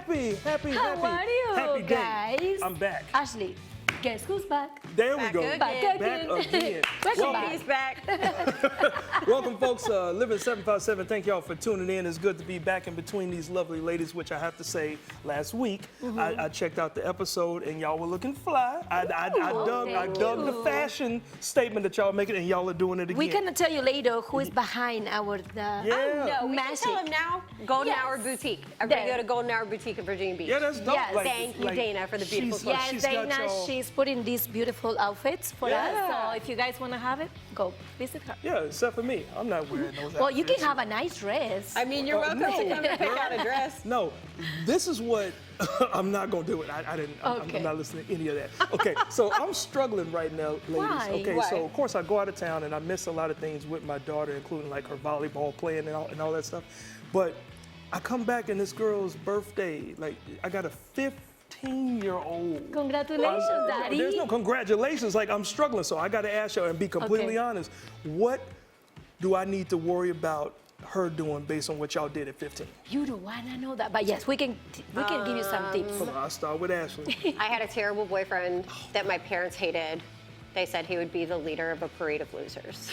happy. How are you, Happy day. guys? I'm back. Ashley, guess who's back? There we Back go. again. Back again. Back again. Welcome Katie's back. Welcome, folks. Living 757. Thank y'all for tuning in. It's good to be back in between these lovely ladies, which I have to say, last week I checked out the episode and y'all were looking fly. I dug the fashion statement that y'all making, and y'all are doing it again. We're gonna tell you later who is behind our Yeah. No, we can magic. tell them now. Golden Yes. Hour Boutique. Everybody There. go to Golden Hour Boutique in Virginia Beach. Yeah, that's dope. Yes. Thank you, Dana, for the beautiful she's- clothes. Yes, she's got Dana, y'all- she's putting these beautiful outfits for Yeah. us. So if you guys wanna have it, go visit her. Yeah, except for me. I'm not wearing those Well, you can outfits. have a nice dress. I mean, you're welcome to come and pick out a dress. No, this is what I'm not gonna do it. I didn't. Okay. I'm not listening to any of that. Okay, so I'm struggling right now, ladies. Why? Okay, Why? so of course I go out of town and I miss a lot of things with my daughter, including like her volleyball playing and all that stuff. But I come back and this girl's birthday, like I got a 15-year-old. Congratulations, Daddy. There's no congratulations. Like I'm struggling, so I got to ask you and be completely Okay. honest. What do I need to worry about her doing based on what y'all did at 15? You don't wanna know that, but yes, we can give you some tips. Hold on, I'll start with Ashley. I had a terrible boyfriend that my parents hated. They said he would be the leader of a parade of losers.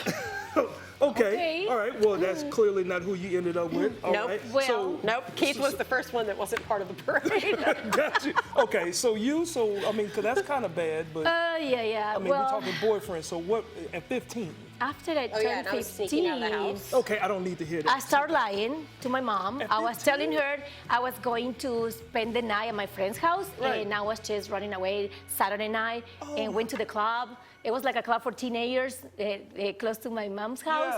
Okay. All right. Well, that's clearly not who you ended up with. All Nope. right. Well- So, Nope, Keith was the first one that wasn't part of the parade. got you. Okay. So I mean, 'cause that's kind of bad, but Yeah. I mean, well, we're talking boyfriend. So what at 15? after I Oh, yeah, turned and I was 15, sneaking out of the house. Okay, I don't need to hear that. I started lying to my mom. At I was 15? telling her I was going to spend the night at my friend's house, Right. and I was just running away Saturday night Oh. and went to the club. It was like a club for teenagers, close to my mom's house.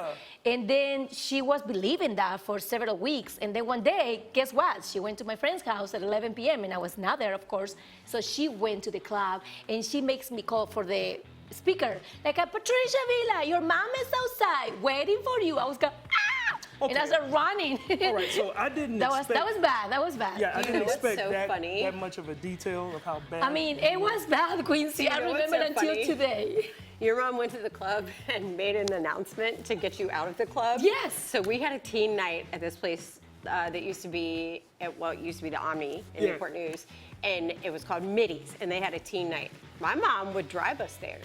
Yeah. And then she was believing that for several weeks. And then one day, guess what? She went to my friend's house at 11 p.m. and I was not there, of course. So she went to the club and she makes me call for the speaker. Like, Patricia Villa, your mom is outside waiting for you. I was going, ah! And I Okay. started running. All right. So I didn't That was expect. bad. That was bad. Yeah, I You didn't know what's expect so that funny? that much of a detail of how bad. I mean, it was bad, Quincy. You I know what's remember so until funny? today. Your mom went to the club and made an announcement to get you out of the club. Yes. So we had a teen night at this place that used to be at what used to be the Omni in Yeah. Newport News, and it was called Middies, and they had a teen night. My mom would drive us there,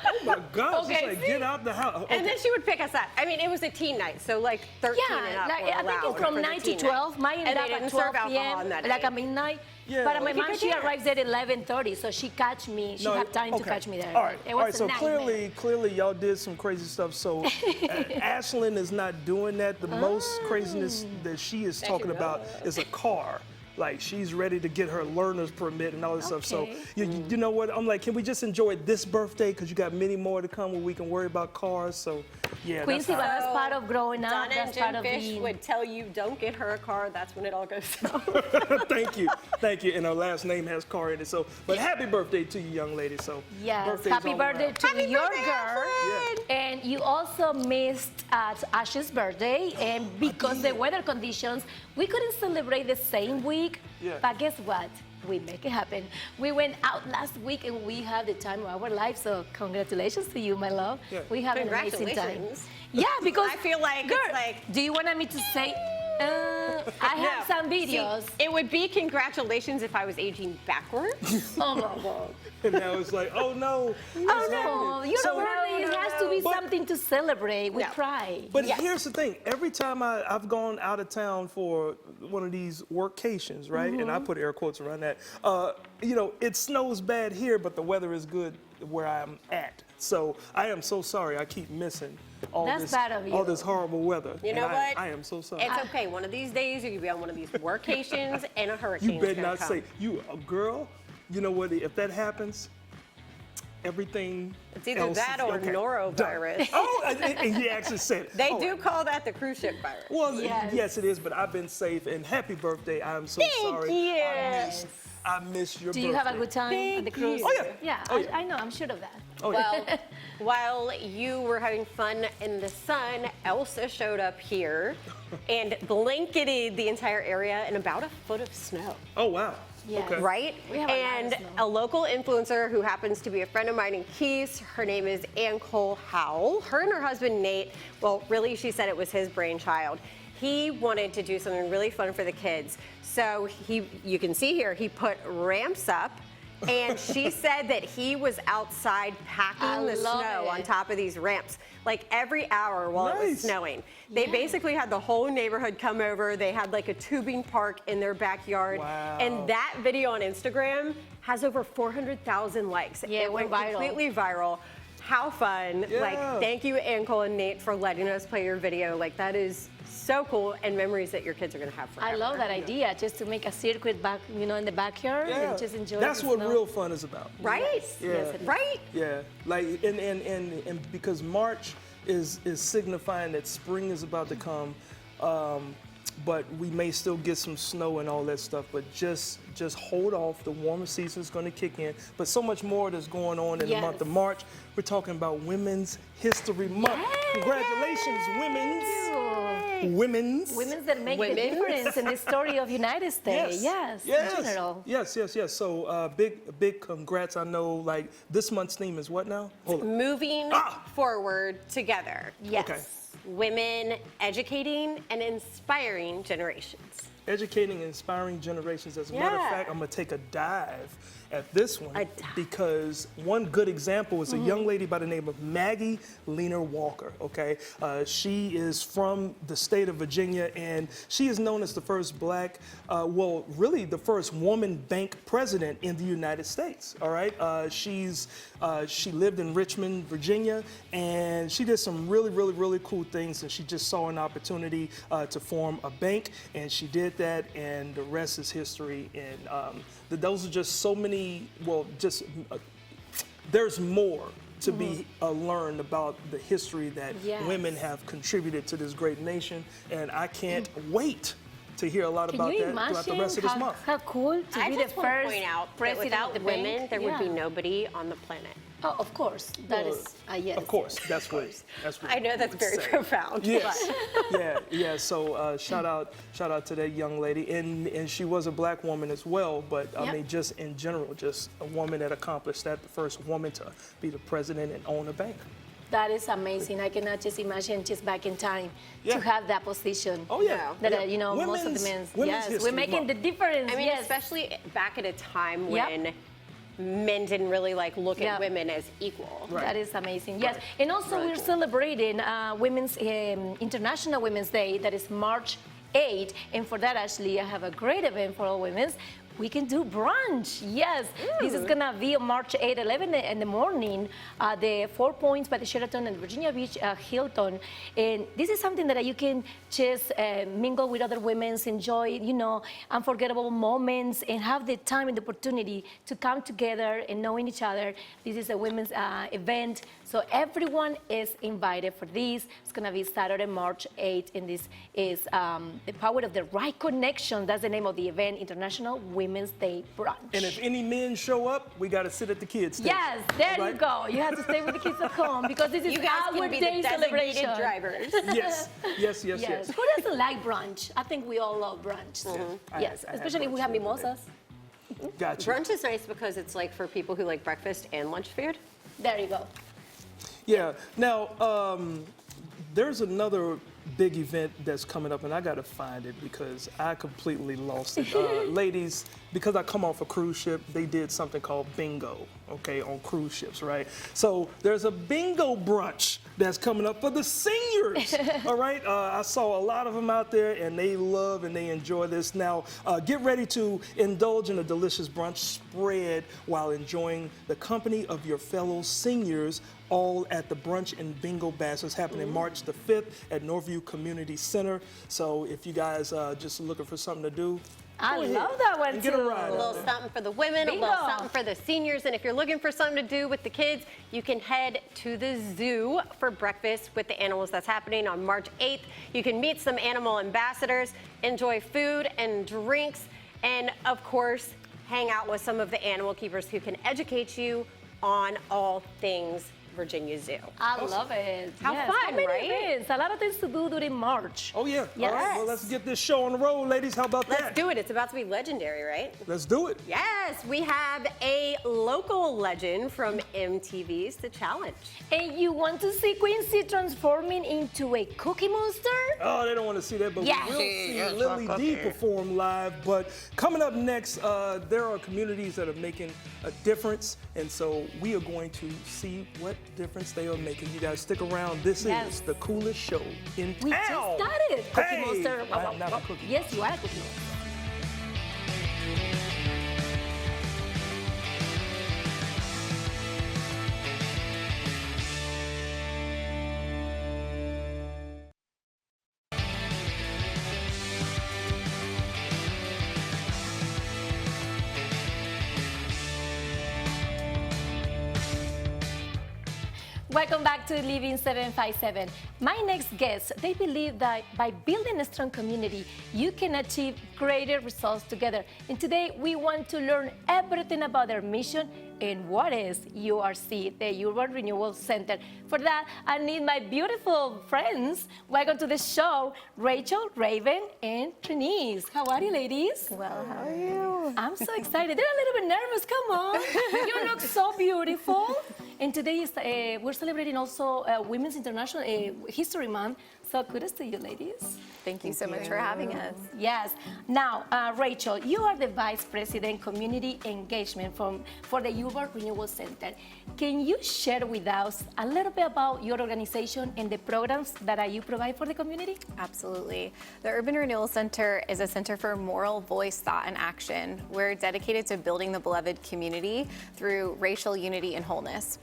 Oh my gosh! Okay, It's like see? get out the house. Okay. and then she would pick us up. I mean, it was a teen night, so like 13 and Yeah, up like, were I think allowed it's from for the 9 to teen 12. night. Mine And ended they up didn't at serve 12 alcohol p.m. on that like night. at midnight. Yeah. But my Keep mom, it she there. arrives at 11:30, so she catch me. She No, have time to okay. catch me there. All right, It all was right. a So nightmare. clearly, y'all did some crazy stuff. So, Ashlyn is not doing that. The most craziness that she is talking about is a car. Like she's ready to get her learner's permit and all this stuff. So, Okay. you know what? I'm like, can we just enjoy this birthday? Because you got many more to come where we can worry about cars. So, yeah. Quincy, but that's that's part of growing up. Donna and That's part Jim of Fish being. would tell you, don't get her a car. That's when it all goes down. how, thank you. And her last name has car in it. So, but happy birthday to you, young lady. So, Yes, birthday's happy all birthday around. to your birthday, girl. Ashlyn! And you also missed Ash's birthday, and because the weather conditions, we couldn't celebrate the same week. Yeah. But guess what? We make it happen. We went out last week and we had the time of our life. So congratulations to you, my love. Yeah. We have an amazing time. Congratulations. Yeah, because I feel like it's girl, like- do you want me to say? I have some videos. See, it would be congratulations if I was aging backwards. Oh my God. And now it's like, oh no. Oh what's no, happening? your So- birthday it has to be But- something to celebrate. We Yeah. cry. But Yes. here's the thing: every time I've gone out of town for one of these workations, right? And I put air quotes around that. It snows bad here, but the weather is good where I'm at. So I am so sorry. I keep missing all That's bad of all you. this horrible weather. You And know what? I am so sorry. It's okay. One of these days, you're gonna be on one of these workations, and a hurricane. You better not say a girl. You know what? If that happens, everything. It's either else that is- or okay, norovirus. done. Oh, and he actually said. They oh, do call that the cruise ship virus. Well, Yes. yes, it is, but I've been safe, and happy birthday. I'm so Thank sorry. you. I miss your Do birthday. you have a good time on the Thank cruise? you. Oh, yeah. Yeah, Oh, yeah. I know. I'm sure of that. Oh, yeah. Well, while you were having fun in the sun, Elsa showed up here and blanketed the entire area in about a foot of snow. Oh, wow. Yes. Okay. Right? We have a lot of And snow. a local influencer who happens to be a friend of mine in Keys, her name is Ann Cole Howell. Her and her husband Nate, well, really, she said it was his brainchild. he wanted to do something really fun for the kids. So you can see here, he put ramps up. And she said that he was outside packing the snow on top of these ramps, like every hour while it was snowing. They basically had the whole neighborhood come over. They had like a tubing park in their backyard. Wow. And that video on Instagram has over 400,000 likes. Yeah, it went viral. completely viral. How fun. Yeah. Like, thank you, Ankle and Nate, for letting us play your video. Like, that is so cool, and memories that your kids are going to have forever. I love that idea, just to make a circuit back, in the backyard and just enjoy. That's the what snow. real fun is about. Right? Yeah. Yes, it is. Right? Yeah, like and because March is signifying that spring is about to come, but we may still get some snow and all that stuff. But just hold off. The warmer season is going to kick in. But so much more that's going on in the month of March. We're talking about Women's History Month. Congratulations, women's. Women's that make the difference in the story of United States. Yes, in general. Yes. So big congrats. I know, like, this month's theme is what now? Hold on. Moving forward together. Yes. Okay. Women educating and inspiring generations. Educating and inspiring generations. As a matter of fact, I'm going to take a dive at this one because one good example is a young lady by the name of Maggie Leaner Walker, okay? She is from the state of Virginia, and she is known as the first black, really the first woman bank president in the United States, all right? She lived in Richmond, Virginia, and she did some really cool things, and she just saw an opportunity to form a bank, and she did that, and the rest is history. And those are just so many, there's more to be learned about the history that women have contributed to this great nation, and I can't wait to hear a lot about that throughout the rest of this month. How cool to I be the just want to first point out that president without of the women, bank. there would be nobody on the planet. Oh, of course. That is yes. Of course, that's what I know that's very profound. Yes. yeah. So shout out to that young lady, and she was a black woman as well. But I mean, just in general, just a woman that accomplished that, the first woman to be the president and own a bank. That is amazing. I cannot just imagine just back in time to have that position. Oh yeah. That Women's, most of the men. Women's Yes, we're making the difference. I mean, yes. especially back at a time when men didn't really look at women as equal. Right. That is amazing. Yes, and also Really we're cool. celebrating Women's International Women's Day. That is March 8th, and for that, Ashley, I have a great event for all women. We can do brunch. Yes, this is gonna be on March 8, 11 in the morning. The 4 Points by the Sheraton and Virginia Beach Hilton, and this is something that you can just mingle with other women, enjoy, unforgettable moments, and have the time and the opportunity to come together and knowing each other. This is a women's event, so everyone is invited for this. It's gonna be Saturday, March 8th, and this is the Power of the Right Connection. That's the name of the event, International Women's Day Brunch. And if any men show up, we got to sit at the kids' table. Yes, there you go. You have to stay with the kids at home because this is You guys our can be day the designated celebration. drivers. Yes. Who doesn't like brunch? I think we all love brunch. Yes, I had especially if we brunch have the other day. mimosas. Gotcha. Brunch is nice because it's for people who like breakfast and lunch food. There you go. Yeah. Now, there's another big event that's coming up, and I got to find it because I completely lost it. Ladies, because I come off a cruise ship, they did something called bingo, okay, on cruise ships, right? So there's a bingo brunch that's coming up for the seniors, all right? I saw a lot of them out there, and they love and they enjoy this. Now, get ready to indulge in a delicious brunch spread while enjoying the company of your fellow seniors, all at the Brunch and Bingo Bash. It's happening March the 5th at Northview Community Center. So if you guys just looking for something to do, I go ahead love that one and too. get a ride A out little there. something for the women, Bingo. a little something for the seniors. And if you're looking for something to do with the kids, you can head to the zoo for breakfast with the animals. That's happening on March 8th. You can meet some animal ambassadors, enjoy food and drinks, and of course, hang out with some of the animal keepers who can educate you on all things Virginia Zoo. I love it. How Yes. fun, How many right? events? A lot of things to do during March. Oh, yeah. Yes. All right, well, let's get this show on the road, ladies. How about Let's that? do it. It's about to be legendary, right? Let's do it. Yes, we have a local legend from MTV's The Challenge. And you want to see Quincy transforming into a Cookie Monster? Oh, they don't want to see that, but Yes. we will see Lily D perform live. But coming up next, there are communities that are making a difference, and so we are going to see what difference they are making. You guys stick around. This Yes. is the coolest show in We town. just started. Cookie Hey, Monster. I'm not a cookie. Yes, you are a Cookie Monster. Welcome back to Living 757. My next guest, they believe that by building a strong community, you can achieve greater results together. And today we want to learn everything about their mission and what is URC, the Urban Renewal Center. For that, I need my beautiful friends. Welcome to the show, Rachel, Raven, and Trinice. How are you, ladies? Well, how are you? I'm so excited. They're a little bit nervous. Come on. You look so beautiful. And today is we're celebrating also Women's International History Month. So kudos to you, ladies. Thank you so much for having us. Yes. Now, Rachel, you are the Vice President Community Engagement for the Urban Renewal Center. Can you share with us a little bit about your organization and the programs that you provide for the community? Absolutely. The Urban Renewal Center is a center for moral voice, thought, and action. We're dedicated to building the beloved community through racial unity and wholeness.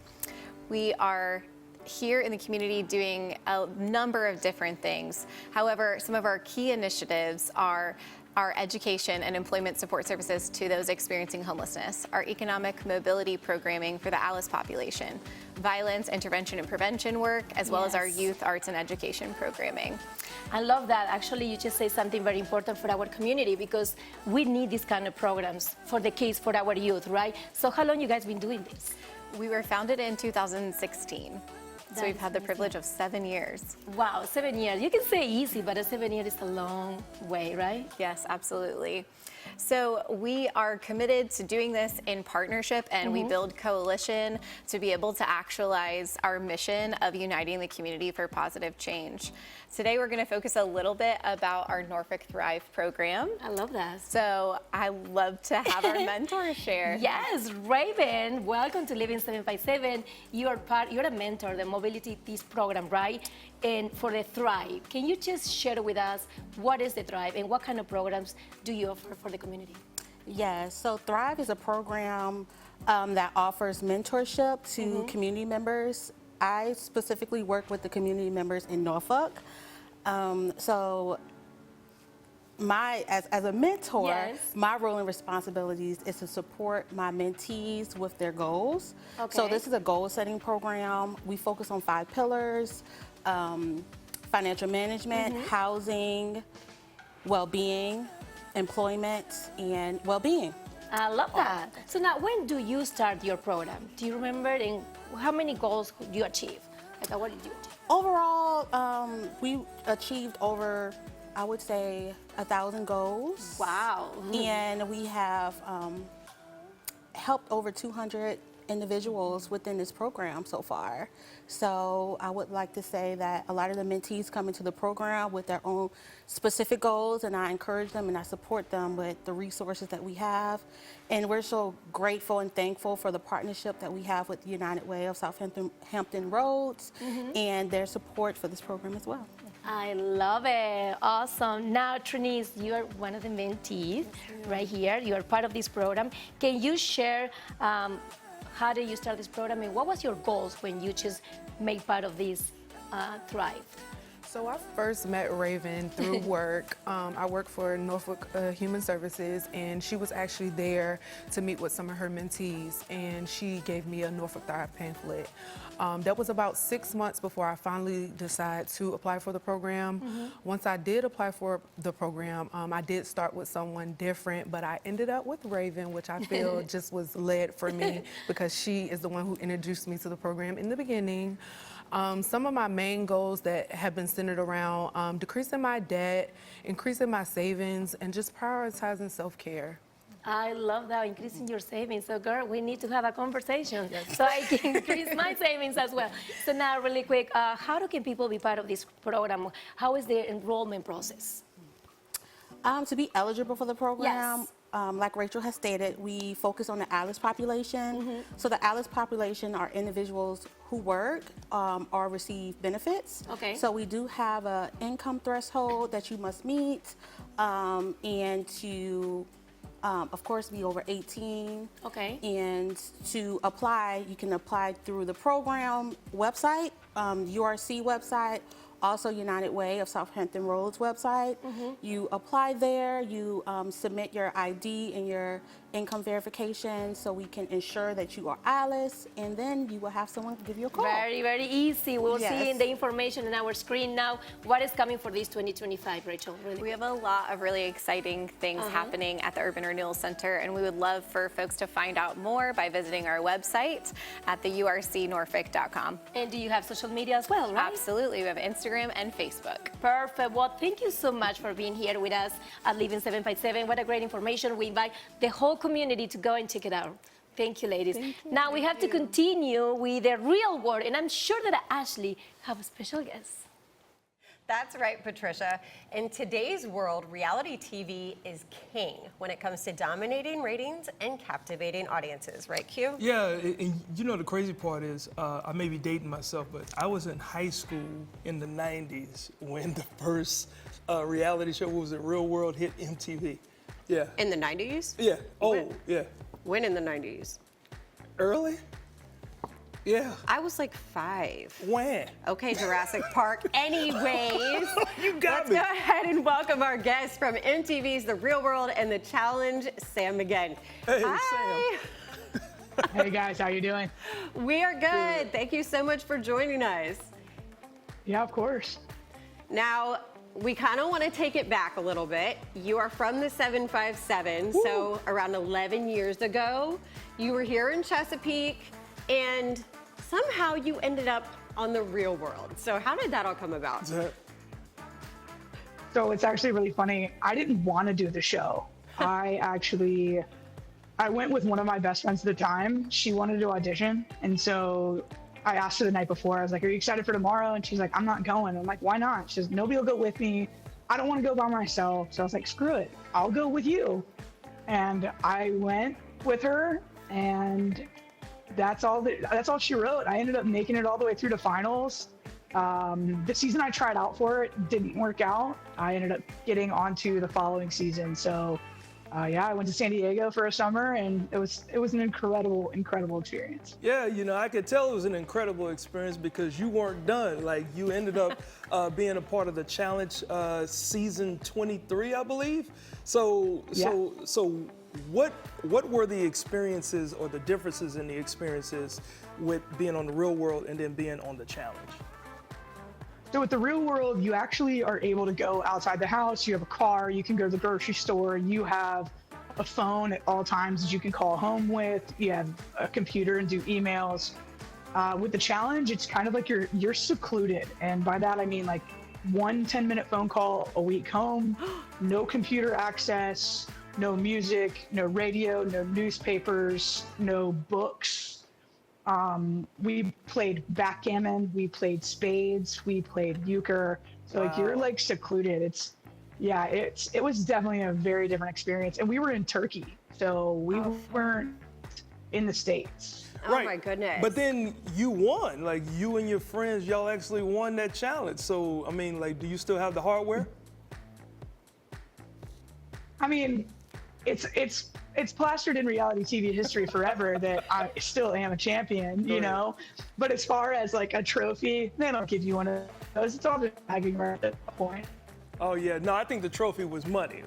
We are here in the community doing a number of different things. However, some of our key initiatives are our education and employment support services to those experiencing homelessness, our economic mobility programming for the ALICE population, violence intervention and prevention work, as well as our Yes. youth arts and education programming. I love that. Actually, you just say something very important for our community because we need these kind of programs for the kids, for our youth, right? So how long you guys been doing this? We were founded in 2016. So we've had the privilege of 7 years. Wow, 7 years. You can say easy, but 7 years is a long way, right? Yes, absolutely. So we are committed to doing this in partnership, and we build coalition to be able to actualize our mission of uniting the community for positive change. Today we're going to focus a little bit about our Norfolk Thrive program. I love that. So I love to have our mentors share. Yes, Raven, welcome to Living 757. You're a mentor, the Mobility Peace program, right? And for the Thrive, can you just share with us what is the Thrive and what kind of programs do you offer for the community? Yes, so Thrive is a program that offers mentorship to community members. I specifically work with the community members in Norfolk. So as a mentor, Yes. my role and responsibilities is to support my mentees with their goals. So Okay. this is a goal setting program. We focus on 5 pillars: financial management, housing, well-being, employment, and well-being. I love that. So now, when do you start your program? Do you remember, and how many goals did you achieve? Like, what did you achieve? Overall, we achieved over, I would say, 1,000 goals. Wow. And we have helped over 200 individuals within this program so far. So I would like to say that a lot of the mentees come into the program with their own specific goals, and I encourage them and I support them with the resources that we have. And we're so grateful and thankful for the partnership that we have with United Way of Southampton Roads and their support for this program as well. I love it. Awesome. Now, Trinice, you are one of the mentees right here. You are part of this program. Can you share how did you start this program and what was your goals when you just made part of this Thrive? So I first met Raven through work. I work for Norfolk Human Services, and she was actually there to meet with some of her mentees, and she gave me a Norfolk Thrive pamphlet. That was about 6 months before I finally decided to apply for the program. Once I did apply for the program, I did start with someone different, but I ended up with Raven, which I feel just was led for me because she is the one who introduced me to the program in the beginning. Some of my main goals that have been centered around decreasing my debt, increasing my savings, and just prioritizing self-care. I love that, increasing your savings. So, girl, we need to have a conversation so I can increase my savings as well. So now, really quick, how can people be part of this program? How is the enrollment process? To be eligible for the program, Yes. Like Rachel has stated, we focus on the ALICE population. So the ALICE population are individuals who work or receive benefits. Okay. So we do have an income threshold that you must meet, and to, of course, be over 18. Okay. And to apply, you can apply through the program website, URC website, also United Way of Southampton Roads website. You apply there, you submit your ID and your income verification so we can ensure that you are ALICE, and then you will have someone give you a call. Very, very easy. We'll see Yes. in the information on our screen now. What is coming for this 2025, Rachel? Really We have a lot of really exciting things happening at the Urban Renewal Center, and we would love for folks to find out more by visiting our website at theurcnorfolk.com. And do you have social media as well, right? Absolutely. We have Instagram and Facebook. Perfect. Well, thank you so much for being here with us at Living 757. What a great information. We invite the whole community to go and check it out. Thank you, ladies. Now we have to continue with the real world, and I'm sure that Ashley have a special guest. That's right, Patricia. In today's world, reality TV is king when it comes to dominating ratings and captivating audiences, right, Q? Yeah, and you know the crazy part is, I may be dating myself, but I was in high school in the 90s when the first reality show, what was it, Real World, hit MTV. Yeah. In the 90s? Yeah. Oh, yeah. When in the 90s? Early? Yeah. I was like 5. When? Okay, Jurassic Park. Anyways, You got let's me. go ahead and welcome our guests from MTV's The Real World and The Challenge, Sam McGinn. Hey, Hi. Hey guys, how you doing? We are good. Thank you so much for joining us. Yeah, of course. Now, we kind of want to take it back a little bit. You are from the 757, so around 11 years ago, you were here in Chesapeake, and somehow you ended up on The Real World. So how did that all come about? So it's actually really funny. I didn't want to do the show. I went with one of my best friends at the time. She wanted to audition, and so I asked her the night before. I was like, "Are you excited for tomorrow?" And she's like, "I'm not going." I'm like, "Why not?" She says, "Nobody will go with me. I don't want to go by myself." So I was like, "Screw it. I'll go with you." And I went with her, and that's all she wrote. I ended up making it all the way through to finals. The season I tried out for it didn't work out. I ended up getting onto the following season. So yeah, I went to San Diego for a summer, and it was an incredible experience. Yeah, you know, I could tell it was an incredible experience because you weren't done. Like, you ended up being a part of the challenge season 23, I believe. So what were the experiences or the differences in the experiences with being on The Real World and then being on the challenge? So with The Real World, you actually are able to go outside the house. You have a car, you can go to the grocery store, you have a phone at all times that you can call home with, you have a computer and do emails. With the challenge, it's kind of like you're secluded. And by that, I mean like 1 10-minute phone call a week home, no computer access, no music, no radio, no newspapers, no books. We played backgammon, we played spades, we played euchre. So like you're like secluded. It was definitely a very different experience. And we were in Turkey, so we weren't in the States. Oh my goodness. But then you won. Like, you and your friends, y'all actually won that challenge. So, I mean, like, do you still have the hardware? I mean, it's plastered in reality TV history forever that I still am a champion, you know. But as far as like a trophy, they don't give you one of those. It's all just bragging right at that point. Oh yeah, no, I think the trophy was money.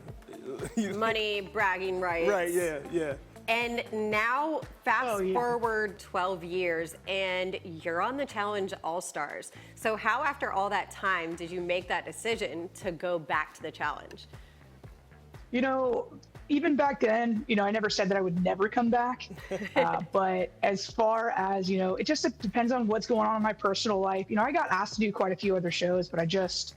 Money, bragging rights. Right, yeah. And now, fast Oh, yeah. forward 12 years, and you're on the Challenge All-Stars. So how, after all that time, did you make that decision to go back to the Challenge? You know, even back then, you know, I never said that I would never come back. But as far as, you know, it just depends on what's going on in my personal life. You know, I got asked to do quite a few other shows, but I just,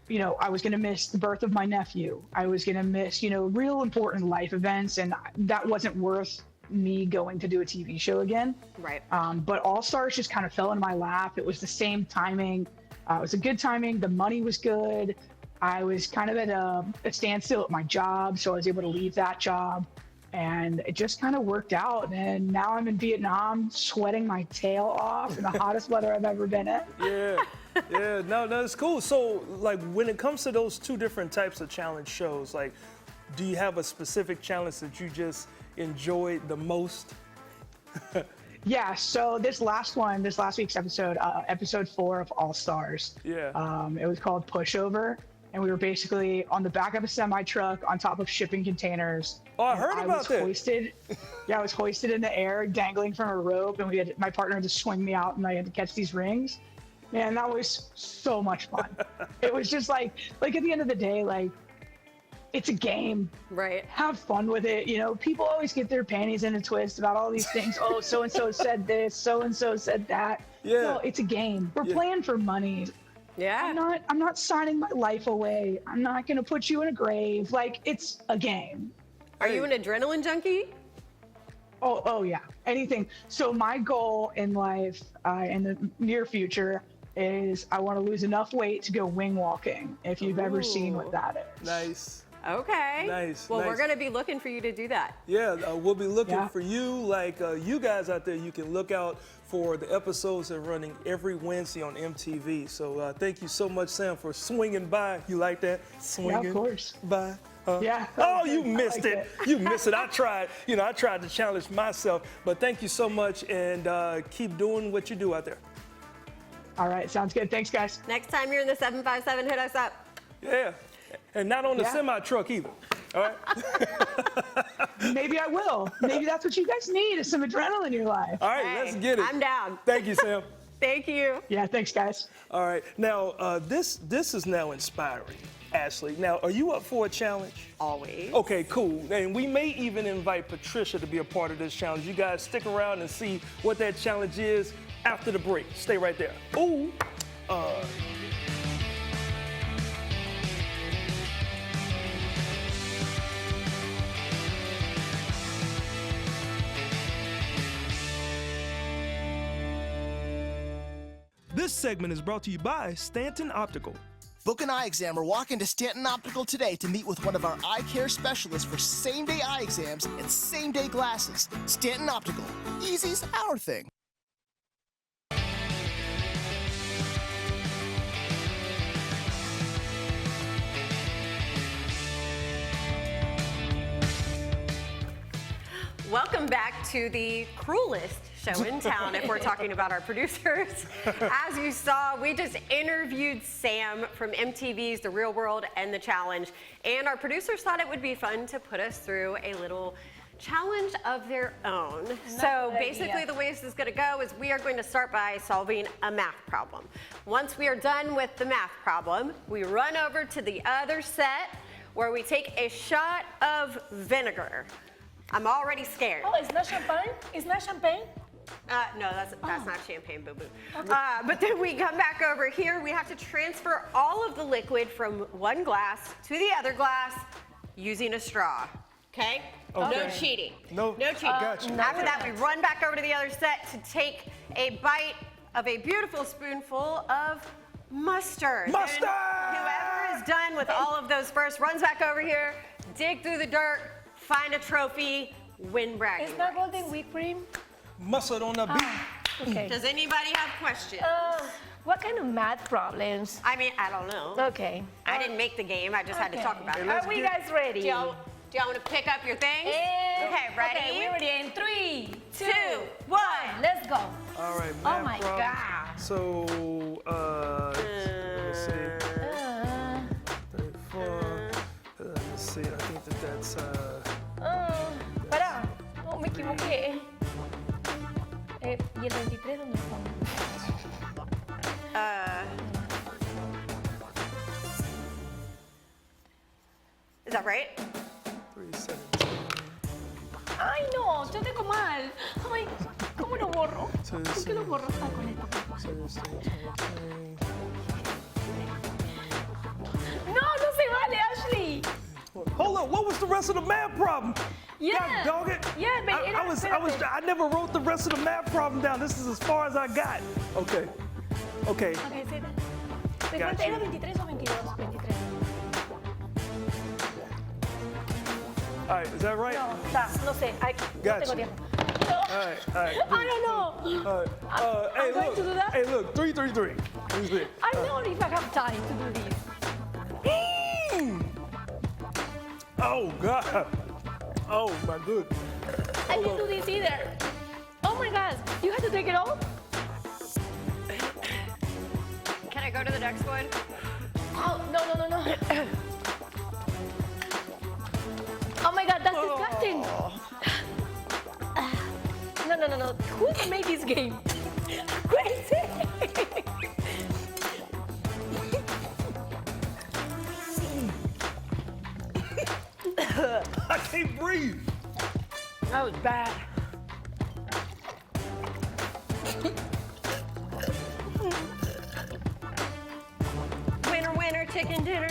you know, I was going to miss the birth of my nephew. I was going to miss, you know, real important life events, and that wasn't worth me going to do a TV show again. Right. But All Stars just kind of fell in my lap. It was the same timing. It was a good timing. The money was good. I was kind of at a standstill at my job, so I was able to leave that job, and it just kind of worked out. And now I'm in Vietnam, sweating my tail off in the hottest weather I've ever been in. Yeah, no, it's cool. So, like, when it comes to those two different types of challenge shows, like, do you have a specific challenge that you just enjoyed the most? Yeah, so this last week's episode, episode 4 of All Stars. Yeah. It was called Pushover, and we were basically on the back of a semi-truck on top of shipping containers. Oh, I heard about that. I was hoisted in the air, dangling from a rope, and my partner had to swing me out, and I had to catch these rings. Man, that was so much fun. It was just like at the end of the day, like, it's a game. Right. Have fun with it. You know, people always get their panties in a twist about all these things. Oh, so-and-so said this, so-and-so said that. Yeah. No, it's a game. We're playing for money. Yeah. I'm not signing my life away. I'm not going to put you in a grave. Like, it's a game. Are you an adrenaline junkie? Oh yeah. Anything. So my goal in life, in the near future, is I want to lose enough weight to go wing walking, if you've ever seen what that is. Nice. Okay. Nice, Well, nice. we're going to be looking for you to do that. Yeah, we'll be looking Yeah. for you. Like, you guys out there, you can look out for the episodes that are running every Wednesday on MTV. So thank you so much, Sam, for swinging by. You like that? Swinging course. by. Yeah. Oh, you I missed like it. You missed it. I tried to challenge myself. But thank you so much, and keep doing what you do out there. All right. Sounds good. Thanks, guys. Next time you're in the 757, hit us up. Yeah. And not on the Yeah. semi-truck either. All right? Maybe I will. Maybe that's what you guys need, is some adrenaline in your life. All right, Hey, let's get it. I'm down. Thank you, Sam. Thank you. Yeah. Thanks, guys. All right. Now, this is now inspiring, Ashley. Now, are you up for a challenge? Always. Okay, cool. And we may even invite Patricia to be a part of this challenge. You guys stick around and see what that challenge is after the break. Stay right there. Ooh. This segment is brought to you by Stanton Optical. Book an eye exam or walk into Stanton Optical today to meet with one of our eye care specialists for same-day eye exams and same-day glasses. Stanton Optical. Easy's our thing. Welcome back to the cruelest show in town if we're talking about our producers. As you saw, we just interviewed Sam from MTV's The Real World and The Challenge, and our producers thought it would be fun to put us through a little challenge of their own. So basically the way this is going to go is we are going to start by solving a math problem. Once we are done with the math problem, we run over to the other set where we take a shot of vinegar. I'm already scared. Oh, it's not champagne? It's not champagne? No, that's not champagne, boo-boo. But then we come back over here. We have to transfer all of the liquid from one glass to the other glass using a straw. Okay? No cheating. No cheating. Gotcha. After that, we run back over to the other set to take a bite of a beautiful spoonful of mustard. Mustard! And whoever is done with all of those first runs back over here, dig through the dirt, find a trophy, win bragging It's not rights. golden whipped cream? Mustard on the beat. Okay. Does anybody have questions? What kind of math problems? I mean, I don't know. Okay. I didn't make the game. I just had to talk about it. Are we guys ready? Joe, Do y'all want to pick up your things? Okay, ready? Okay, we're ready in 3, 2, 1. Let's go. All right, Oh math my problem. God. So, let's see. 34. Let's see. I think that's. Pará, no, me equivoqué. ¿Y el 23 dónde está? Is that right? 317. Ay, no, yo tengo mal. Ay, ¿cómo lo borro? Sí, ¿Por sí. qué lo borro? Ah, con esto. No, no se vale, Ashley. Hold up, what was the rest of the math problem? Yeah. God dog it. Yeah, but I never wrote the rest of the math problem down. This is as far as I got. Okay. Okay. Ok, sí. ¿Me Got falta you. era 23 o 22? 23. All right, is that right? No, está, no sé. Ay, no Got tengo you. tiempo. All right. I don't know. All right. I'm Hey, going look. to do that? Hey, look. 333. Let me see. I don't know if I have time to do this. Oh God. Oh my goodness. I didn't do this either. Oh my God, you had to take it off? Can I go to the next one? Oh, no. Oh my God, that's disgusting. No. Who made this game? Crazy. I can't breathe. That was bad. Winner, chicken dinner.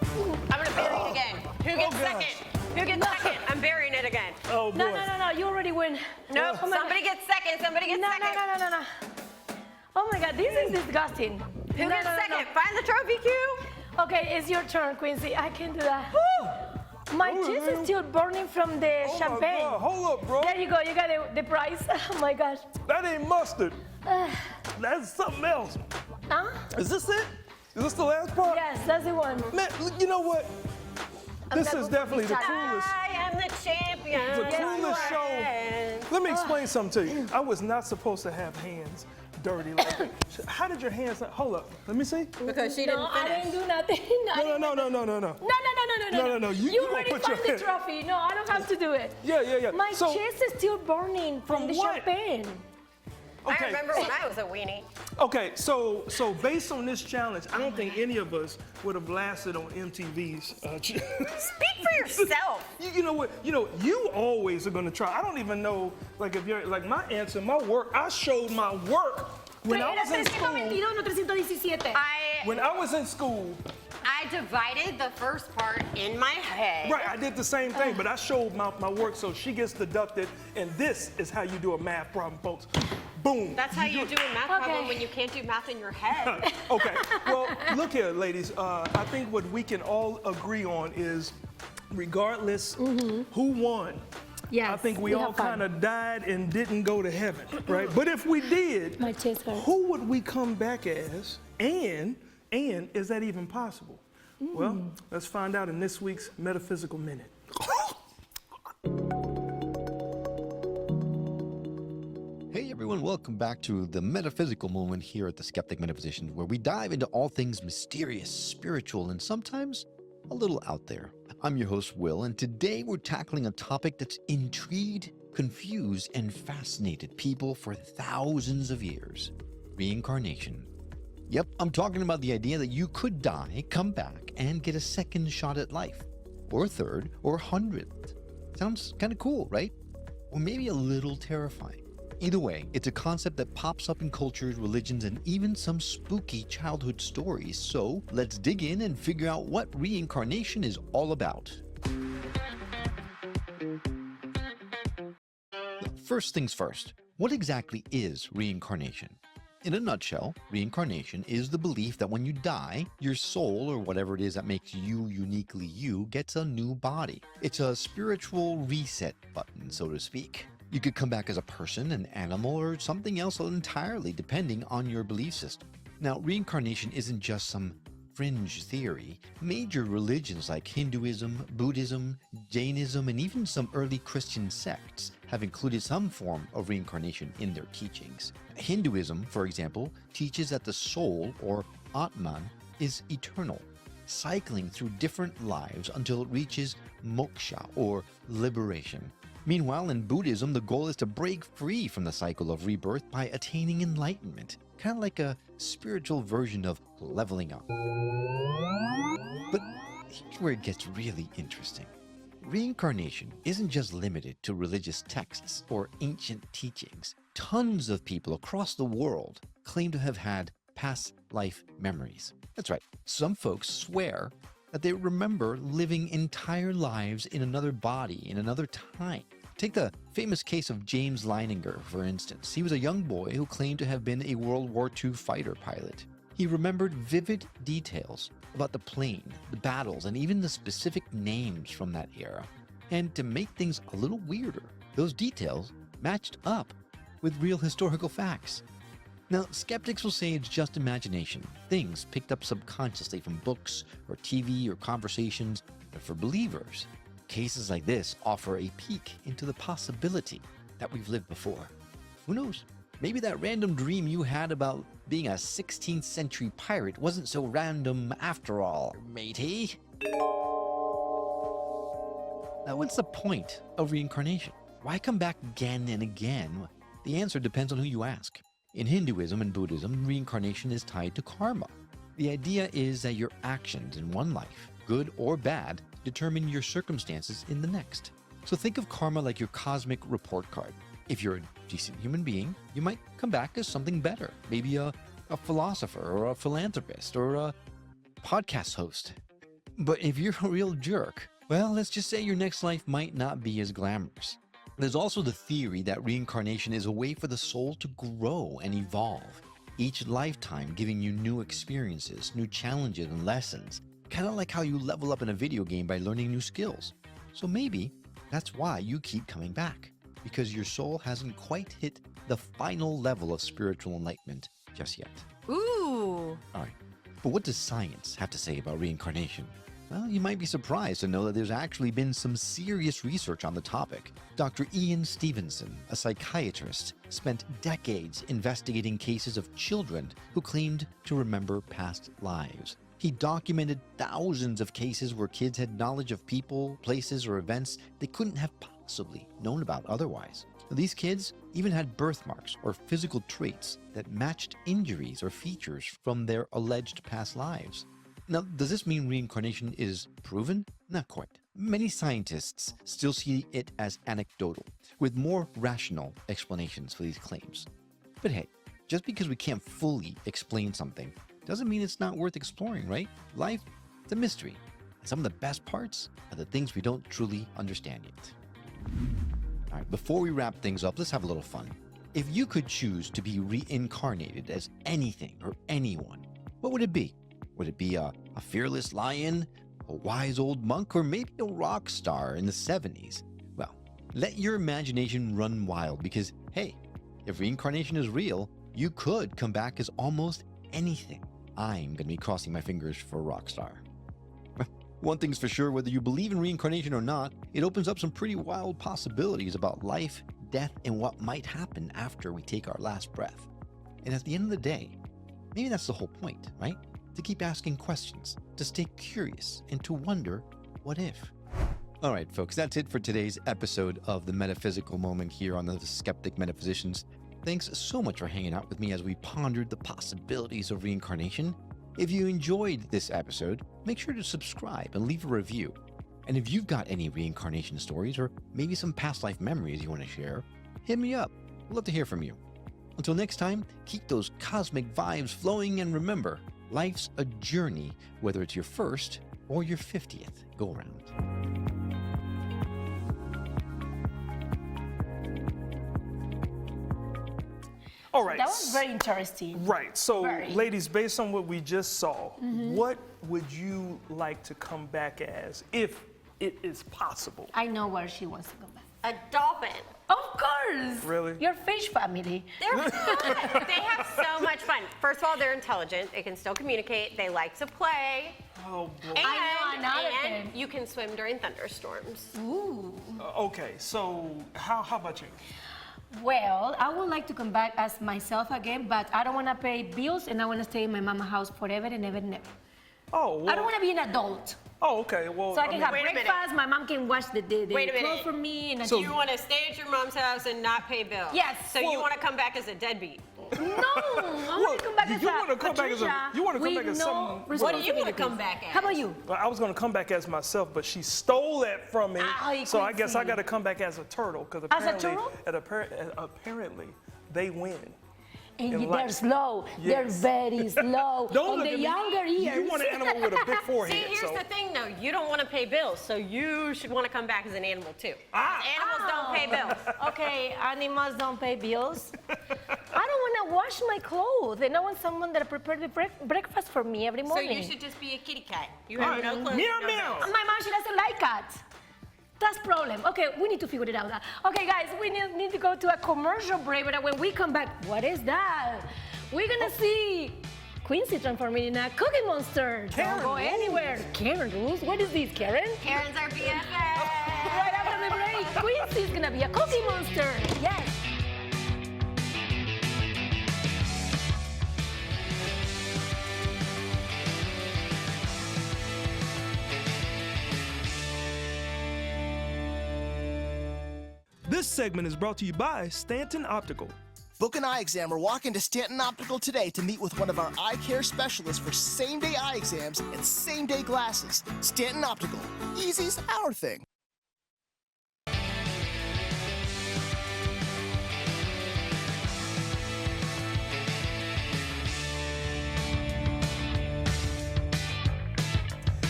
I'm gonna bury it again. Who gets gosh. second? Who gets second? I'm burying it again. Oh boy. No, you already win. Nope. Oh my Somebody gets second. Somebody gets No. second. Oh my God, this is disgusting. Who gets second? Find the trophy cube. Okay, it's your turn, Quincy. I can do that. My Oh, chest man. is still burning from the Oh my champagne. God. Hold up, bro. There you go. You got the prize. Oh my gosh. That ain't mustard. That's something else. Huh? Is this it? Is this the last part? Yes, that's the one. Man, you know what? This double is definitely the big coolest. I am the champion. The coolest show. Let me explain something to you. I was not supposed to have hands dirty like that. How did your hands? Hold up. Let me see. Because she No, didn't I finish. didn't do nothing. No. No. You You gonna already put your found the hand- trophy. No, I don't have to do it. Yeah. My So- chest is still burning from the what? champagne. I Okay. remember when I was a weenie. Okay, so based on this challenge, I don't think any of us would have lasted on MTV's. Speak for yourself. You know what? You always are gonna try. I don't even know, like if you're like my answer, my work. I showed my work when I Era was in school. 322, no 317. When I was in school, I divided the first part in my head. right? I did the same thing, but I showed my work, so she gets deducted. And this is how you do a math problem, folks. Boom. That's how you do a math problem Okay. when you can't do math in your head. Okay. Well, look here, ladies. I think what we can all agree on is, regardless who won, Yes, I think we all have fun. kind of died and didn't go to heaven, right? But if we did, My chest hurts. who would we come back as? And is that even possible? Well, let's find out in this week's Metaphysical Minute. Hey everyone, welcome back to the Metaphysical Moment here at the Skeptic Metaphysicians, where we dive into all things mysterious, spiritual, and sometimes a little out there. I'm your host, Will, and today we're tackling a topic that's intrigued, confused, and fascinated people for thousands of years: reincarnation. Yep, I'm talking about the idea that you could die, come back, and get a second shot at life, or a third, or 100th. Sounds kind of cool, right? Or maybe a little terrifying. Either way, it's a concept that pops up in cultures, religions, and even some spooky childhood stories. So let's dig in and figure out what reincarnation is all about. First things first, what exactly is reincarnation? In a nutshell, reincarnation is the belief that when you die, your soul, or whatever it is that makes you uniquely you, gets a new body. It's a spiritual reset button, so to speak. You could come back as a person, an animal, or something else entirely, depending on your belief system. Now, reincarnation isn't just some fringe theory, major religions like Hinduism, Buddhism, Jainism, and even some early Christian sects have included some form of reincarnation in their teachings. Hinduism, for example, teaches that the soul, or Atman, is eternal, cycling through different lives until it reaches moksha, or liberation. Meanwhile, in Buddhism, the goal is to break free from the cycle of rebirth by attaining enlightenment, kind of like a spiritual version of leveling up. But here's where it gets really interesting. Reincarnation isn't just limited to religious texts or ancient teachings. Tons of people across the world claim to have had past life memories. That's right, some folks swear that they remember living entire lives in another body, in another time. Take the famous case of James Leininger, for instance. He was a young boy who claimed to have been a World War II fighter pilot. He remembered vivid details about the plane, the battles, and even the specific names from that era. And to make things a little weirder, those details matched up with real historical facts. Now, skeptics will say it's just imagination, things picked up subconsciously from books or TV or conversations. But for believers, cases like this offer a peek into the possibility that we've lived before. Who knows? Maybe that random dream you had about being a 16th century pirate wasn't so random after all, matey. Now, what's the point of reincarnation? Why come back again and again? The answer depends on who you ask. In Hinduism and Buddhism, reincarnation is tied to karma. The idea is that your actions in one life, good or bad, determine your circumstances in the next. So think of karma like your cosmic report card. If you're a decent human being, you might come back as something better, maybe a philosopher or a philanthropist or a podcast host. But if you're a real jerk, well, let's just say your next life might not be as glamorous. There's also the theory that reincarnation is a way for the soul to grow and evolve, each lifetime giving you new experiences, new challenges and lessons, kind of like how you level up in a video game by learning new skills. So maybe that's why you keep coming back, because your soul hasn't quite hit the final level of spiritual enlightenment just yet. Ooh. All right, but what does science have to say about reincarnation? Well, you might be surprised to know that there's actually been some serious research on the topic. Dr. Ian Stevenson, a psychiatrist, spent decades investigating cases of children who claimed to remember past lives. He documented thousands of cases where kids had knowledge of people, places, or events they couldn't have possibly known about otherwise. These kids even had birthmarks or physical traits that matched injuries or features from their alleged past lives. Now, does this mean reincarnation is proven? Not quite. Many scientists still see it as anecdotal, with more rational explanations for these claims. But hey, just because we can't fully explain something doesn't mean it's not worth exploring, right? Life is a mystery, and some of the best parts are the things we don't truly understand yet. All right, before we wrap things up, let's have a little fun. If you could choose to be reincarnated as anything or anyone, what would it be? Would it be a fearless lion, a wise old monk, or maybe a rock star in the 70s? Well, let your imagination run wild because, hey, if reincarnation is real, you could come back as almost anything. I'm going to be crossing my fingers for a rock star. One thing's for sure, whether you believe in reincarnation or not, it opens up some pretty wild possibilities about life, death, and what might happen after we take our last breath. And at the end of the day, maybe that's the whole point, right? To keep asking questions, to stay curious, and to wonder, what if? All right, folks, that's it for today's episode of The Metaphysical Moment here on the Skeptic Metaphysicians. Thanks so much for hanging out with me as we pondered the possibilities of reincarnation. If you enjoyed this episode, make sure to subscribe and leave a review. And if you've got any reincarnation stories or maybe some past life memories you want to share, hit me up. I'd love to hear from you. Until next time, keep those cosmic vibes flowing and remember, life's a journey, whether it's your first or your 50th go-around. All right. That was very interesting. Right. So, Very. ladies, based on what we just saw, what would you like to come back as if it is possible? I know where she wants to come back. A dolphin. Of course. Really? Your fish family. They're fun. They have so much fun. For first of all, they're intelligent. They can still communicate. They like to play. Oh boy. I know another And thing. you can swim during thunderstorms. Ooh. Okay, so how about you? Well, I would like to come back as myself again, but I don't want to pay bills and I want to stay in my mama's house forever and ever and ever. Oh, well, I don't want to be an adult. Oh, okay. Well, So I can have Wait a minute. breakfast, my mom can wash the Wait a clothes minute. for me. And So- You want to stay at your mom's house and not pay bills? Yes. So you Well- want to come back as a deadbeat? no, I want to come back as you a wanna come back as a- Patricia you wanna come with back as no some- What do you want to responsibilities. come back as? How about you? I was going to come back as myself, but she stole that from me. Ay, So I guess I Quincy. got to come back as a turtle because As a apparently, turtle? apparently they win. And In they're life. slow. Yes. They're very slow. Don't On look the at me. younger years. You want an animal with a big forehead. See, here's so. the thing, though. You don't want to pay bills, so you should want to come back as an animal, too. Ah. Animals don't pay bills. Okay, animals don't pay bills. I don't want to wash my clothes. And I want someone that prepare the breakfast for me every So morning. you should just be a kitty cat. You have no clothes. Meow, no meow. bills. My mom, she doesn't like cats. That's problem. Okay, we need to figure it out. Okay, guys, we need to go to a commercial break, but when we come back, what is that? We're gonna see Quincy transforming in a Cookie Monster. Karen Don't go rules. anywhere. Karen rules? What is this, Karen? Karen's our BFF. Right after the break, Quincy's gonna be a Cookie Monster. Yes. This segment is brought to you by Stanton Optical. Book an eye exam or walk into Stanton Optical today to meet with one of our eye care specialists for same-day eye exams and same-day glasses. Stanton Optical. Easy's our thing.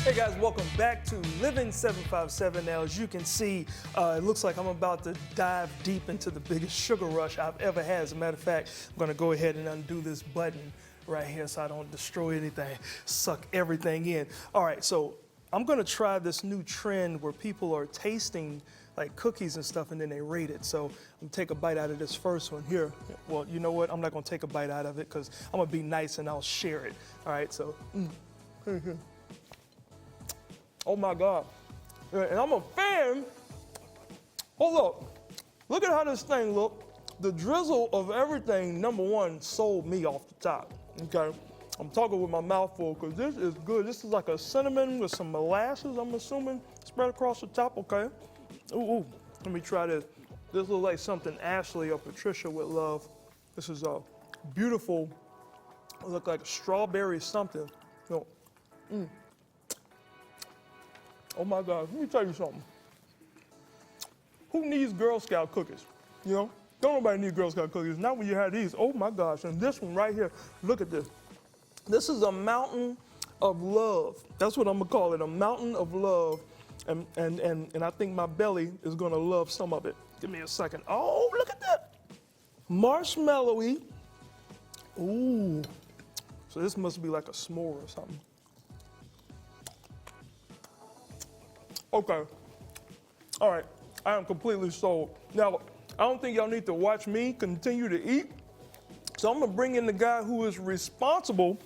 Hey guys, welcome back to Living 757. Now, as you can see, it looks like I'm about to dive deep into the biggest sugar rush I've ever had. As a matter of fact, I'm gonna go ahead and undo this button right here so I don't destroy anything, suck everything in. All right, so I'm gonna try this new trend where people are tasting like cookies and stuff and then they rate it. So I'm gonna take a bite out of this first one here. Well, you know what? I'm not gonna take a bite out of it because I'm gonna be nice and I'll share it. All right, so. Oh my God. And I'm a fan. Hold up. Look at how this thing look. The drizzle of everything, number one, sold me off the top. Okay. I'm talking with my mouth full because this is good. This is like a cinnamon with some molasses, I'm assuming, spread across the top. Okay. Ooh. Let me try this. This looks like something Ashley or Patricia would love. This is a beautiful, look like a strawberry something. No. Oh my God, let me tell you something. Who needs Girl Scout cookies? You know, don't nobody need Girl Scout cookies. Not when you have these. Oh my gosh, and this one right here, look at this. This is a mountain of love. That's what I'm gonna call it, a mountain of love. And I think my belly is gonna love some of it. Give me a second. Oh, look at that. Marshmallowy. Ooh. So this must be like a s'more or something. Okay. All right. I am completely sold. Now, I don't think y'all need to watch me continue to eat. So I'm gonna bring in the guy who is responsible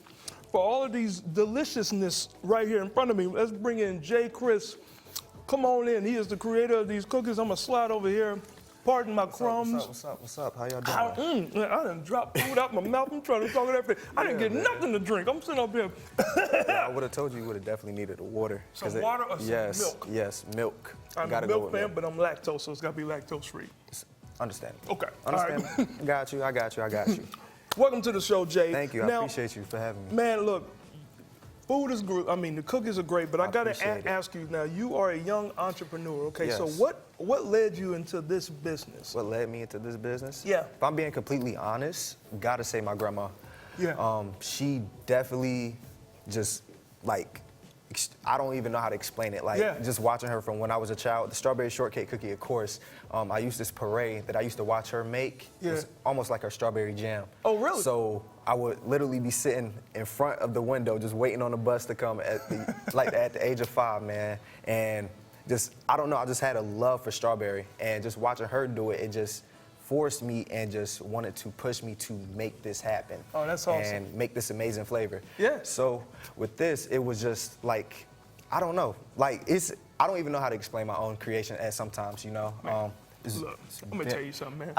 for all of these deliciousness right here in front of me. Let's bring in Jay Chris. Come on in. He is the creator of these cookies. I'm gonna slide over here. Pardon my crumbs. What's up? How y'all doing? I done dropped food out my mouth. I'm trying to talk to that. I didn't get nothing to drink. I'm sitting up here. Yeah, I would have told you would have definitely needed water. Some 'Cause water or some yes, milk? Yes, milk. I'm a Gotta milk go with fan, milk. but I'm lactose, so it's gotta be lactose free. Understand. Okay. All right. Understand. Got you. I got you. Welcome to the show, Jay. Thank you. I Now, appreciate you for having me. Man, look, food is good. I mean, the cookies are great, but I gotta appreciate it. ask you now. You are a young entrepreneur, okay? So Yes. what led you into this business? What led me into this business? Yeah. If I'm being completely honest, gotta say my grandma. Yeah. She definitely just like. I don't even know how to explain it. Like, Yeah. just watching her from when I was a child, the strawberry shortcake cookie, of course. I used this parade that I used to watch her make. Yeah. It was almost like her strawberry jam. Oh, really? So I would literally be sitting in front of the window, just waiting on the bus to come at the age of 5, man. And just, I don't know, I just had a love for strawberry. And just watching her do it, it just forced me and just wanted to push me to make this happen. Oh, that's awesome. And make this amazing flavor. Yeah. So with this, it was just like, I don't know. Like, I don't even know how to explain my own creation at sometimes, you know? Look, I'm gonna tell you something, man.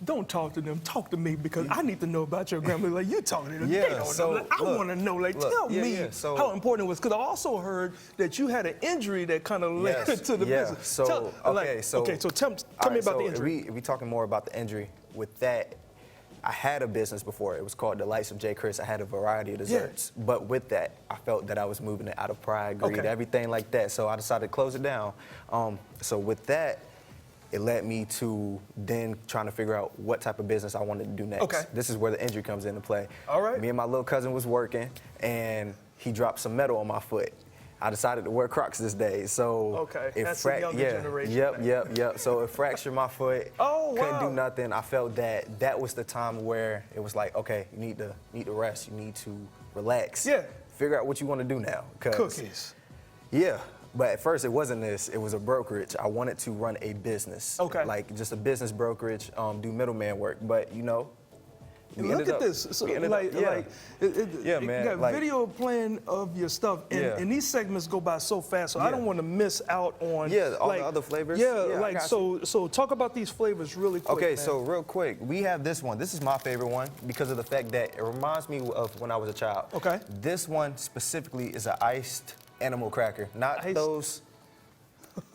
Don't talk to them. Talk to me because I need to know about your grandma. Like you talking to them, Yeah, they don't so, know. Like, I look, want to know. Like, look, tell yeah, me yeah, so- how important it was. Because I also heard that you had an injury that kind of led Yes, to the yeah. business. So, so tell me all about right, the injury. If we talking more about the injury, with that, I had a business before. It was called Delights of J. Chris. I had a variety of desserts. But with that, I felt that I was moving it out of pride, greed, Okay. everything like that. So I decided to close it down. So with that, it led me to then trying to figure out what type of business I wanted to do next. Okay. This is where the injury comes into play. All right. Me and my little cousin was working, and he dropped some metal on my foot. I decided to wear Crocs this day, so Okay, it that's the younger generation. Yep. So it fractured my foot. Oh, Couldn't wow. do nothing. I felt that was the time where it was like, okay, you need to rest. You need to relax. Yeah. Figure out what you want to do now. Cookies. Yeah. But at first it wasn't this, it was a brokerage. I wanted to run a business. Okay. Like just a business brokerage, do middleman work. But you know, we Look ended at up- this. So, we ended like, up- yeah. like, Yeah, you man, got like- video playing of your stuff, and, Yeah. and these segments go by so fast, so I Yeah. don't want to miss out on. Yeah, all the like, other flavors. Yeah, Yeah, I like got so talk about these flavors really quick. Okay, man. so real quick, we have this one. This is my favorite one because of the fact that it reminds me of when I was a child. Okay. This one specifically is an iced animal cracker, not Iced- those.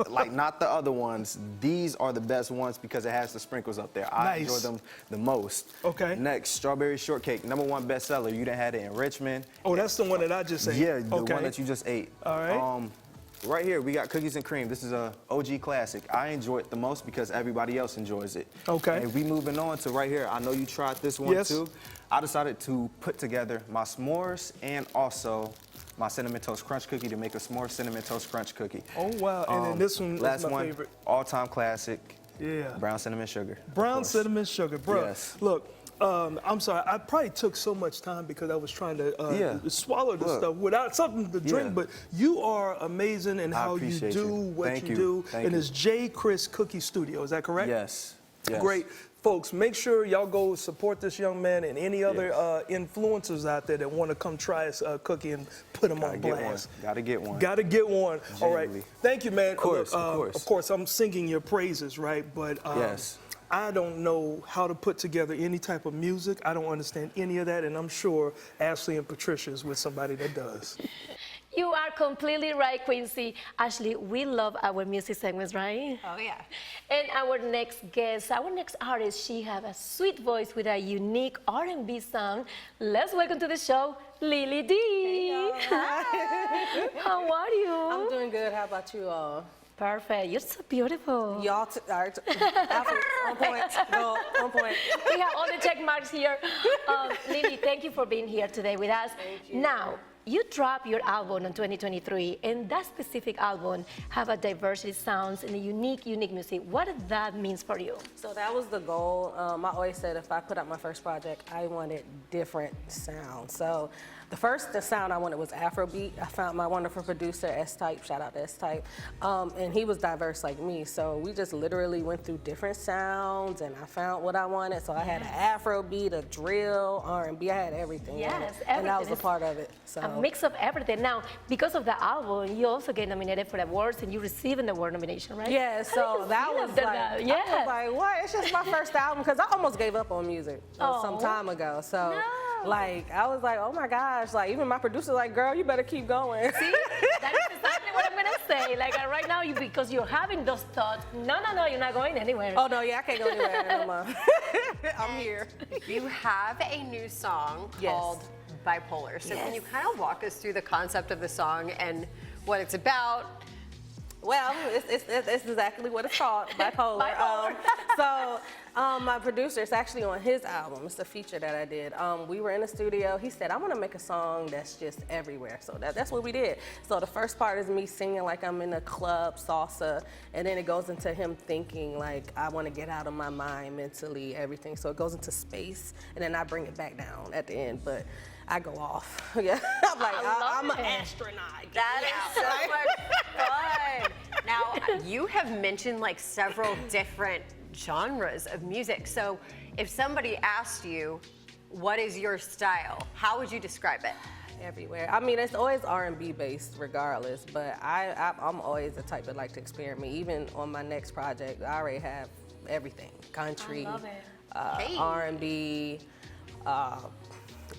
Like not the other ones. These are the best ones because it has the sprinkles up there. I Nice. enjoy them the most. Okay. Next, strawberry shortcake, #1 bestseller. You done had it in Richmond. Oh, that's the one that I just ate. Yeah, the okay. one that you just ate. All right. Right here, we got cookies and cream. This is a OG classic. I enjoy it the most because everybody else enjoys it. Okay. And we moving on to right here. I know you tried this one Yes. too. I decided to put together my s'mores and also my cinnamon toast crunch cookie to make a s'more cinnamon toast crunch cookie. Oh wow! And then this one last is my one, favorite. all-time classic. Yeah. Brown cinnamon sugar. of Brown course. cinnamon sugar, bro. Yes. Look, I'm sorry. I probably took so much time because I was trying to Yeah. swallow the Look. stuff without something to drink. Yeah. But you are amazing in I how you appreciate do you. what Thank you you. do. Thank and you. it's J. Chris Cookie Studio. Is that correct? Yes. Yes. Great. Folks, make sure y'all go support this young man and any other influencers out there that want to come try his cookie and put him on blast. Gotta get one. Got to get one. All right. Genuinely. Thank you, man. Of course, Look, of course. Of course, I'm singing your praises, right? But Yes. I don't know how to put together any type of music. I don't understand any of that, and I'm sure Ashley and Patricia is with somebody that does. You are completely right, Quincy. Ashley, we love our music segments, right? Oh, yeah. And our next guest, our next artist, she has a sweet voice with a unique R&B sound. Let's welcome to the show, Lily D. Hi. How are you? I'm doing good. How about you all? Perfect. You're so beautiful. Y'all are on point. Go on point. We have all the check marks here. Lily, thank you for being here today with us. Thank you. Now, you dropped your album in 2023, and that specific album have a diversity sounds and a unique music. What does that means for you? So that was the goal. I always said if I put out my first project, I wanted different sounds. So the sound I wanted was Afrobeat. I found my wonderful producer, S-Type, shout out to S-Type, and he was diverse like me. So we just literally went through different sounds, and I found what I wanted. So I had an Afrobeat, a drill, R&B, I had everything. on Yes, it. And that was a everything. part of it. So. A mix of everything. Now, because of the album, you also get nominated for awards, and you receive an award nomination, right? Yeah, How so do you that feel was after like, that? I Yeah. was like, what? It's just my first album because I almost gave up on music some Oh. time ago. So, No. like, I was like, oh my gosh, like even my producer, like, girl, you better keep going. See, that is exactly what I'm gonna say. Like right now, because you're having those thoughts. No, you're not going anywhere. Oh no, yeah, I can't go anywhere. No more. I'm here. You have a new song Yes. called Bipolar. So can you kind of walk us through the concept of the song and what it's about? Well, it's exactly what it's called, bipolar. Bipolar. My producer, it's actually on his album. It's a feature that I did. We were in the studio. He said, I want to make a song that's just everywhere. So that's what we did. So the first part is me singing like I'm in a club, salsa, and then it goes into him thinking like I want to get out of my mind mentally, everything. So it goes into space, and then I bring it back down at the end. But I go off. Yeah, I'm like, I'm an astronaut. That is so much fun. Now, you have mentioned like several different genres of music. So if somebody asked you, what is your style? How would you describe it? Everywhere. I mean, it's always R&B based regardless, but I'm always the type that like to experiment. Even on my next project, I already have everything. Country, R&B,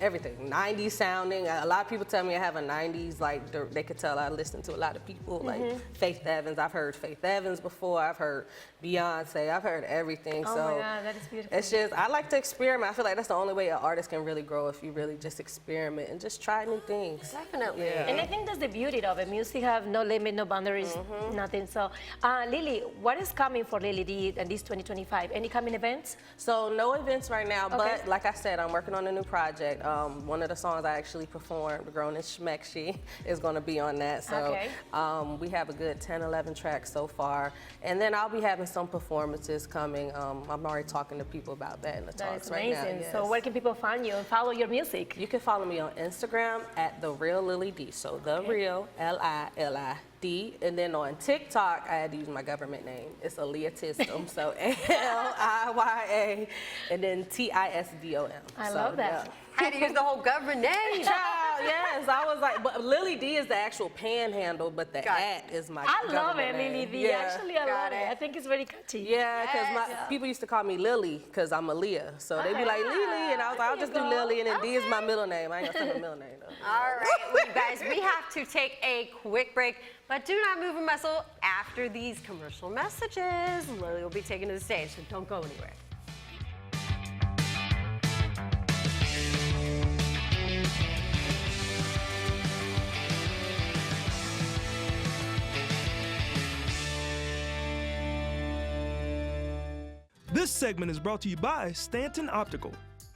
everything. 90s sounding. A lot of people tell me I have a 90s, like they could tell I listen to a lot of people, like Faith Evans. I've heard Faith Evans before. I've heard Beyonce. I've heard everything. Oh so my God, that is beautiful. it's just, I like to experiment. I feel like that's the only way an artist can really grow, if you really just experiment and just try new things. Definitely. Yeah. And I think that's the beauty of it. Music have no limit, no boundaries, nothing. So, Lily, what is coming for Lily D in this 2025? Any coming events? So no events right now, Okay. but like I said, I'm working on a new project. One of the songs I actually performed, Grown and Schmexy, is going to be on that. So Okay. we have a good 10, 11 tracks so far. And then I'll be having some performances coming. I'm already talking to people about that in the That talks is right amazing. now. So, where can people find you and follow your music? You can follow me on Instagram at The Real Lily D. So The Real, Lilid. And then on TikTok, I had to use my government name. It's Aaliyah Tisdom. So Liya and then Tisdom. I love that. I had to use the whole government name. Child, yes, I was like, but Lily D is the actual panhandle, but the Got it. at is my I love government it, name. Lily D. Yeah. Actually, I love Got it. it. I think it's very catchy. Yeah, because Yes. people used to call me Lily because I'm Aaliyah. So they be like, Lily, and I was like, I'll just do Lily, and then D is my middle name. I ain't gonna say my middle name, though. All right, well, you guys, we have to take a quick break, but do not move a muscle after these commercial messages. Lily will be taken to the stage, so don't go anywhere. This segment is brought to you by Stanton Optical.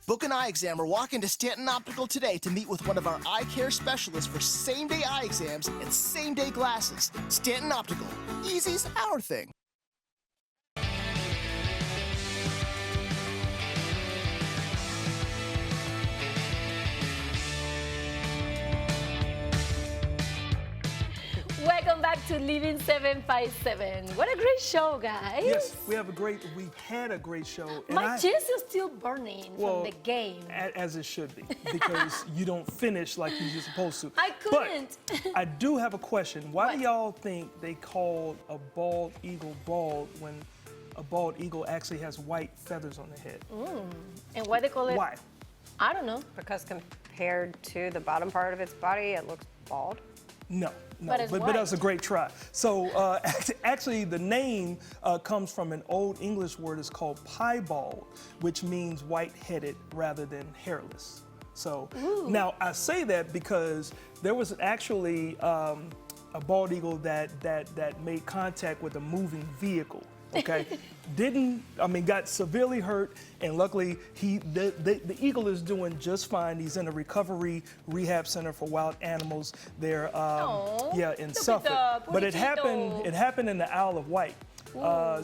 Book an eye exam or walk into Stanton Optical today to meet with one of our eye care specialists for same-day eye exams and same-day glasses. Stanton Optical. Easy's our thing. Welcome back to Living 757. What a great show, guys. Yes, we've had a great show. And My chest is still burning Well, from the game. As it should be, because you don't finish like you're supposed to. I couldn't. But I do have a question. Why do y'all think they called a bald eagle bald when a bald eagle actually has white feathers on the head? And why they call it? Why? I don't know. Because compared to the bottom part of its body, it looks bald. No, But it's but white. that's a great try. So actually, the name comes from an old English word. It's called piebald, which means white-headed rather than hairless. So now I say that because there was actually a bald eagle that made contact with a moving vehicle. Okay, got severely hurt, and luckily the eagle is doing just fine. He's in a recovery rehab center for wild animals there, in Suffolk. But it happened in the Isle of Wight.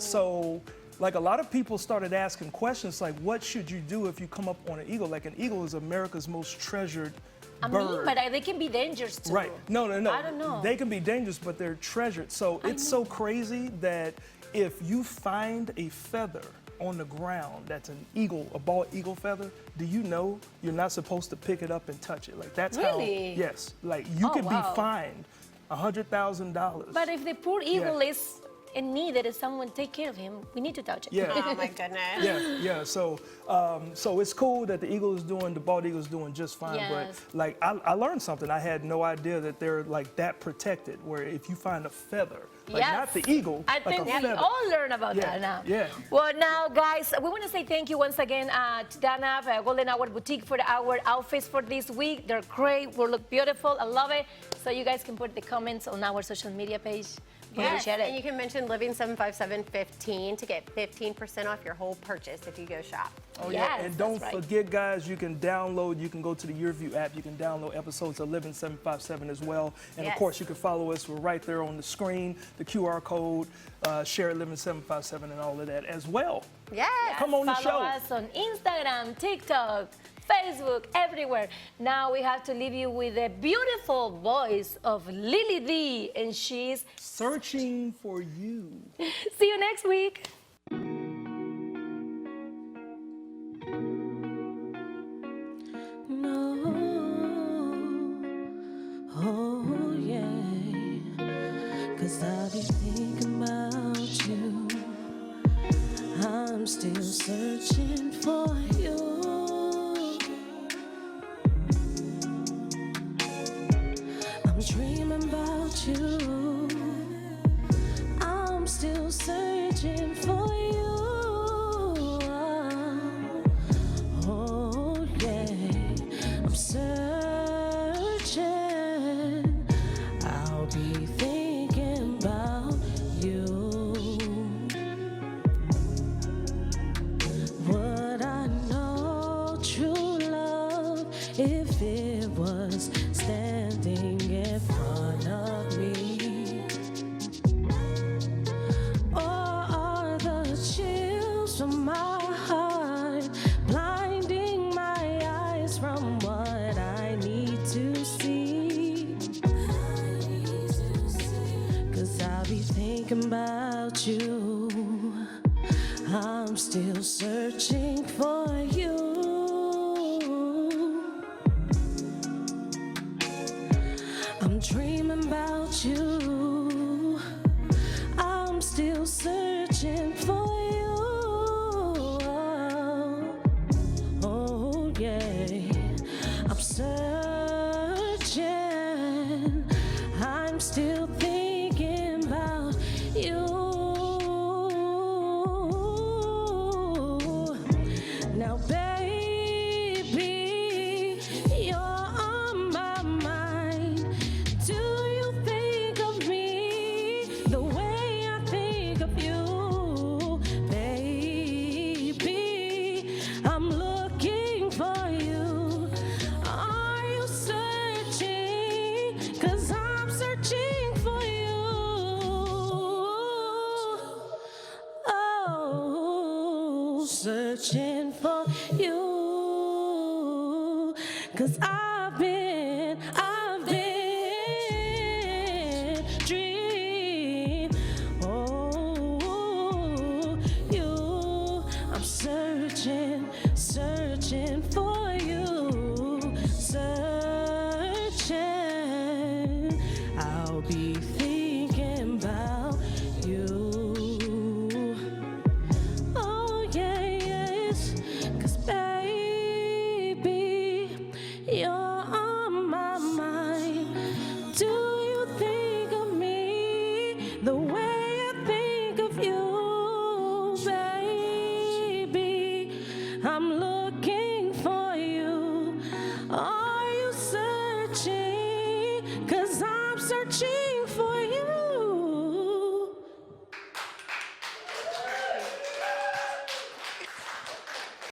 So like a lot of people started asking questions like, what should you do if you come up on an eagle? Like an eagle is America's most treasured bird. But they can be dangerous too. Right. No. I don't know. They can be dangerous, but they're treasured. So it's so crazy that if you find a feather on the ground that's an eagle, a bald eagle feather, do you know you're not supposed to pick it up and touch it? Like that's Really? how. Yes. Like you can wow. be fined $100,000. But if the poor eagle is in need that if someone take care of him, we need to touch it. Yeah. Oh my goodness. Yeah. So it's cool that the bald eagle is doing just fine. Yes. But like I learned something. I had no idea that they're like that protected. Where if you find a feather, like not the eagle, I like think a we feather. all learn about Yeah, that now. yeah. Well, now, guys, we want to say thank you once again to Dana, Golden Hour Boutique for our outfits for this week. They're great. We look beautiful. I love it. So you guys can put the comments on our social media page. We Yes, appreciate and you it. can mention Living75715 to get 15% off your whole purchase if you go shop. Oh, Yes, yeah. And don't that's right. forget, guys, you can go to the YourView app. You can download episodes of Living 757 as well. And Yes. of course, you can follow us. We're right there on the screen, the QR code, share Living 757 and all of that as well. Yes. Come on the Follow show. us on Instagram, TikTok, Facebook, everywhere. Now we have to leave you with the beautiful voice of Lily D, and she's Searching for you. See you next week. 'cause I'll be thinking about you. I'm still searching for you. I'm dreaming about you. I'm still searching for you. Oh yeah, I'm searching. I'll be thinking about you. Would I know true love if it was standing in front of me? Or are the chills from my heart blinding my eyes from what I need to see? 'Cause I'll be thinking about you. I'm still searching for you. I'm dreaming about you. I'm still searching for you. Oh yeah, I'm searching. I'm still thinking about you. Now, baby, you're on my mind. Do you think of me the way I think of you? Baby, I'm looking for you. Are you searching? 'Cause I'm searching for you. Oh, searching for you. 'Cause I've been dreaming. Oh, you. I'm searching for you. Searching. I'll be thinking about you. Oh yeah, yes. 'Cause baby, you're on my mind. Do you think of me the way I think of you, baby? I'm looking for you. Are you searching? 'Cause I'm searching.